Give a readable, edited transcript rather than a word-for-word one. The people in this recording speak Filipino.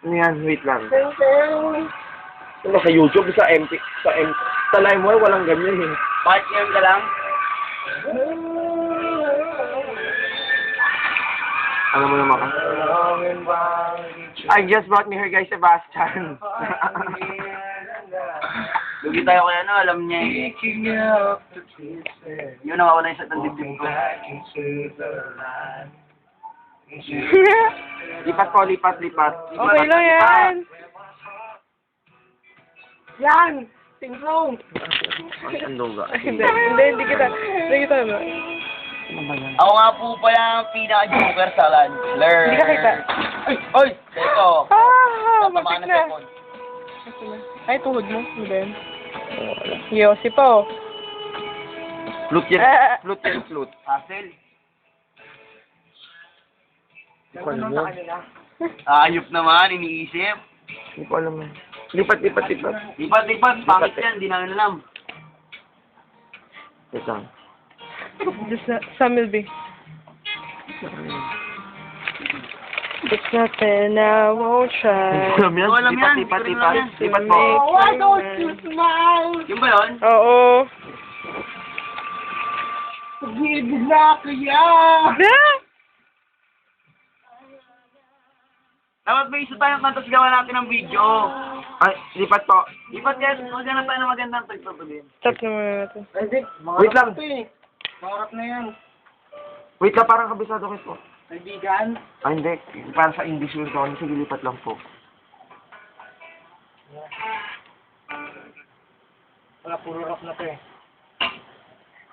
Ano yan? Wait lang. Sing. Ano sa YouTube, sa LimeWire, walang ganyan eh. Partner ka lang? Alam mo naman ka. I just brought me her guy Sebastian. Lugi tayo kaya na, alam niya eh. Yun nakawala yung sa tandibdib ko. Lipat po, lipat. Okay lang yan. Yan! Sing-song! Ang duga. Hindi kita. Ako nga po pala ang pinaka-joker sa Landler. Hindi ka kita. Oy! Teko! Mapit Tatamaan na. Teko. Ay, tuhod mo. Ano ba yun? Yossi po. Flute yan. Flute. Hassel. Hindi ko alam yun. Ayop naman, iniisip. Hindi ko alam yun. Lipat. Lipat, pangit yan, di namin alam. Wait lang. Just Samilby. It's nothing I won't try. Alam yan? Alam yan. Lipat To po. make Why you don't mine. you smile? Yung ba yun? Oo. Pag-ibig na kaya. Dapat may isa tayong kanta sa gawa natin ng video. Ay, lipat po. Lipat yan, maghanap tayo ng magandang tagtutulin. Stop naman natin. Wait lang. Maharap na yan. Wait lang, parang kabisado ko po. Kaibigan. Ay, hindi. Para sa English yun to. Sige, lipat lang po. Wala, puro rock na to eh.